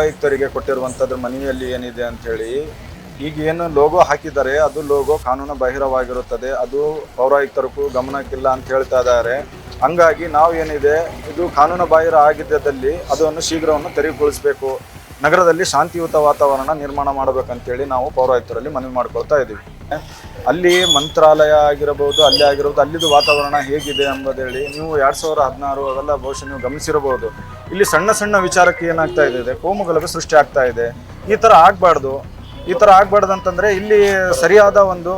ಪೌರಾಯುಕ್ತರಿಗೆ ಕೊಟ್ಟಿರುವಂಥದ್ರ ಮನವಿಯಲ್ಲಿ ಏನಿದೆ ಅಂಥೇಳಿ, ಈಗ ಏನು ಲೋಗೋ ಹಾಕಿದ್ದಾರೆ ಅದು ಲೋಗೋ ಕಾನೂನು ಬಾಹಿರವಾಗಿರುತ್ತದೆ, ಅದು ಪೌರಾಯುಕ್ತರಿಗೂ ಗಮನಕ್ಕಿಲ್ಲ ಅಂತ ಹೇಳ್ತಾ ಇದ್ದಾರೆ. ಹಂಗಾಗಿ ನಾವು ಏನಿದೆ ಇದು ಕಾನೂನು ಬಾಹಿರ ಆಗಿದ್ದಲ್ಲಿ ಅದನ್ನು ಶೀಘ್ರವನ್ನು ತೆರವುಗೊಳಿಸಬೇಕು, ನಗರದಲ್ಲಿ ಶಾಂತಿಯುತ ವಾತಾವರಣ ನಿರ್ಮಾಣ ಮಾಡಬೇಕಂತೇಳಿ ನಾವು ಪೌರಾಯುಕ್ತರಲ್ಲಿ ಮನವಿ ಮಾಡ್ಕೊಳ್ತಾ ಇದ್ದೀವಿ. ಅಲ್ಲಿ ಮಂತ್ರಾಲಯ ಆಗಿರಬಹುದು, ಅಲ್ಲೇ ಆಗಿರ್ಬೋದು, ಅಲ್ಲಿದ್ದು ವಾತಾವರಣ ಹೇಗಿದೆ ಎಂಬುದೇಳಿ ನೀವು 2016 ಅವೆಲ್ಲ ಬಹುಶಃ ನೀವು ಗಮನಿಸಿರಬಹುದು. ಇಲ್ಲಿ ಸಣ್ಣ ಸಣ್ಣ ವಿಚಾರಕ್ಕೆ ಏನಾಗ್ತಾ ಇದೆ, ಕೋಮುಗಲಭೆ ಸೃಷ್ಟಿ ಆಗ್ತಾ ಇದೆ. ಈ ಥರ ಆಗಬಾರ್ದು. ಈ ಥರ ಆಗಬಾರ್ದಂತಂದರೆ ಇಲ್ಲಿ ಸರಿಯಾದ ಒಂದು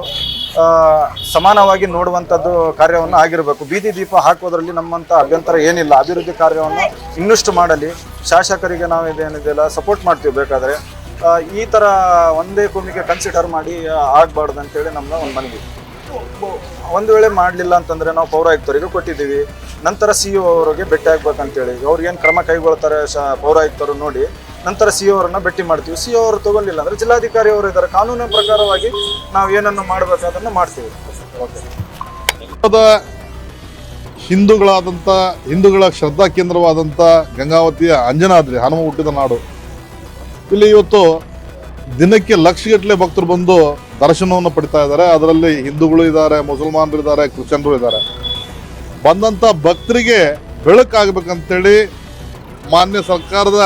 ಸಮಾನವಾಗಿ ನೋಡುವಂಥದ್ದು ಕಾರ್ಯವನ್ನು ಆಗಿರಬೇಕು. ಬೀದಿ ದೀಪ ಹಾಕೋದ್ರಲ್ಲಿ ನಮ್ಮಂಥ ಅಭ್ಯಂತರ ಏನಿಲ್ಲ. ಅಭಿವೃದ್ಧಿ ಕಾರ್ಯವನ್ನು ಇನ್ನಷ್ಟು ಮಾಡಲಿ. ಶಾಸಕರಿಗೆ ನಾವು ಇದೇನಿದೆಲ್ಲ ಸಪೋರ್ಟ್ ಮಾಡ್ತೀವಿ. ಬೇಕಾದರೆ ಈ ಥರ ಒಂದೇ ಕೋಮಿಗೆ ಕನ್ಸಿಡರ್ ಮಾಡಿ ಆಗಬಾರ್ದು ಅಂತೇಳಿ ನಮ್ಮ ಒಂದು ಮನವಿ. ಒಂದು ವೇಳೆ ಮಾಡಲಿಲ್ಲ ಅಂತಂದರೆ ನಾವು ಪೌರಾಯುಕ್ತರಿಗೆ ಕೊಟ್ಟಿದ್ದೀವಿ. ನಂತರ CO ಅವರಿಗೆ ಭೇಟಿ ಆಗ್ಬೇಕಂತೇಳಿ ಅವ್ರಿಗೇನು ಕ್ರಮ ಕೈಗೊಳ್ತಾರೆ ಪೌರಾಯುಕ್ತರು ನೋಡಿ ನಂತರ CO ಅವರನ್ನು ಭೇಟಿ ಮಾಡ್ತೀವಿ. CO ಅವರು ತಗೊಳ್ಳಿಲ್ಲ ಅಂದರೆ ಜಿಲ್ಲಾಧಿಕಾರಿ ಅವರು ಇದ್ದಾರೆ. ಕಾನೂನಿನ ಪ್ರಕಾರವಾಗಿ ನಾವು ಏನನ್ನು ಮಾಡಬೇಕಾದನ್ನು ಮಾಡ್ತೀವಿ. ಓಕೆ. ಹಿಂದೂಗಳ ಶ್ರದ್ಧಾ ಕೇಂದ್ರವಾದಂಥ ಗಂಗಾವತಿಯ ಅಂಜನಾದ್ರಿ ಹನುಮ ಹುಟ್ಟಿದ ನಾಡು. ಇಲ್ಲಿ ಇವತ್ತು ದಿನಕ್ಕೆ ಲಕ್ಷಗಟ್ಟಲೆ ಭಕ್ತರು ಬಂದು ದರ್ಶನವನ್ನು ಪಡಿತಾ ಇದ್ದಾರೆ. ಅದರಲ್ಲಿ ಹಿಂದೂಗಳು ಇದ್ದಾರೆ, ಮುಸಲ್ಮಾನರು ಇದ್ದಾರೆ, ಕ್ರಿಶ್ಚಿಯನ್ರು ಇದ್ದಾರೆ. ಬಂದಂಥ ಭಕ್ತರಿಗೆ ಬೆಳಕಾಗಬೇಕಂತೇಳಿ ಮಾನ್ಯ ಸರ್ಕಾರದ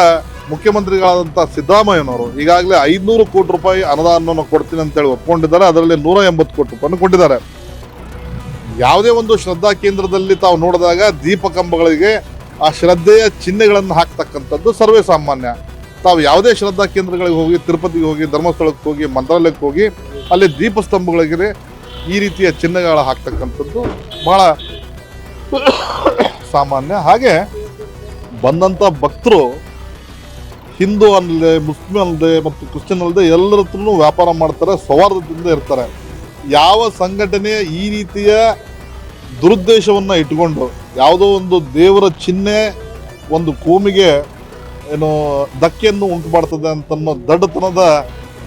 ಮುಖ್ಯಮಂತ್ರಿಗಳಾದಂಥ ಸಿದ್ದರಾಮಯ್ಯನವರು ಈಗಾಗಲೇ 500 ಕೋಟಿ ರೂಪಾಯಿ ಅನುದಾನವನ್ನು ಕೊಡ್ತೀನಿ ಅಂತೇಳಿ ಒಪ್ಕೊಂಡಿದ್ದಾರೆ. ಅದರಲ್ಲಿ 180 ಕೋಟಿ ರೂಪಾಯಿಯನ್ನು ಕೊಟ್ಟಿದ್ದಾರೆ. ಯಾವುದೇ ಒಂದು ಶ್ರದ್ಧಾ ಕೇಂದ್ರದಲ್ಲಿ ತಾವು ನೋಡಿದಾಗ ದೀಪಕಂಬಗಳಿಗೆ ಆ ಶ್ರದ್ಧೆಯ ಚಿಹ್ನೆಗಳನ್ನು ಹಾಕ್ತಕ್ಕಂಥದ್ದು ಸರ್ವೇ ಸಾಮಾನ್ಯ. ತಾವು ಯಾವುದೇ ಶ್ರದ್ಧಾ ಕೇಂದ್ರಗಳಿಗೆ ಹೋಗಿ, ತಿರುಪತಿಗೆ ಹೋಗಿ, ಧರ್ಮಸ್ಥಳಕ್ಕೆ ಹೋಗಿ, ಮಂತ್ರಾಲಯಕ್ಕೆ ಹೋಗಿ ಅಲ್ಲಿ ದೀಪಸ್ತಂಭಗಳಿಗೆ ಈ ರೀತಿಯ ಚಿಹ್ನೆಗಳ ಹಾಕ್ತಕ್ಕಂಥದ್ದು ಬಹಳ ಸಾಮಾನ್ಯ. ಹಾಗೆ ಬಂದಂಥ ಭಕ್ತರು ಹಿಂದೂ ಅಲ್ಲದೆ, ಮುಸ್ಲಿಂ ಅಲ್ಲದೆ ಮತ್ತು ಕ್ರಿಶ್ಚಿಯನ್ ಅಲ್ಲದೆ ಎಲ್ಲರ ಹತ್ರನೂ ವ್ಯಾಪಾರ ಮಾಡ್ತಾರೆ, ಸೌಹಾರ್ದದಿಂದ ಇರ್ತಾರೆ. ಯಾವ ಸಂಘಟನೆ ಈ ರೀತಿಯ ದುರುದ್ದೇಶವನ್ನು ಇಟ್ಕೊಂಡು ಯಾವುದೋ ಒಂದು ದೇವರ ಚಿಹ್ನೆ ಒಂದು ಕೋಮಿಗೆ ಏನು ಧಕ್ಕೆಯನ್ನು ಉಂಟು ಮಾಡ್ತದೆ ಅಂತನ್ನೋ ದಡ್ಡತನದ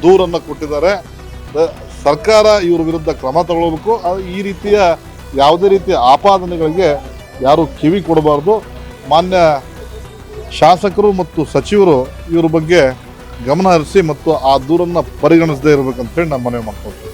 ದೂರನ್ನು ಕೊಟ್ಟಿದ್ದಾರೆ. ಸರ್ಕಾರ ಇವ್ರ ವಿರುದ್ಧ ಕ್ರಮ ತಗೊಳ್ಬೇಕು. ಈ ರೀತಿಯ ಯಾವುದೇ ರೀತಿಯ ಆಪಾದನೆಗಳಿಗೆ ಯಾರು ಕಿವಿ ಕೊಡಬಾರ್ದು. ಮಾನ್ಯ ಶಾಸಕರು ಮತ್ತು ಸಚಿವರು ಇವ್ರ ಬಗ್ಗೆ ಗಮನ ಹರಿಸಿ ಮತ್ತು ಆ ದೂರನ್ನು ಪರಿಗಣಿಸದೇ ಇರಬೇಕಂತೇಳಿ ನಾನು ಮನವಿ ಮಾಡ್ಕೊಳ್ತೀನಿ.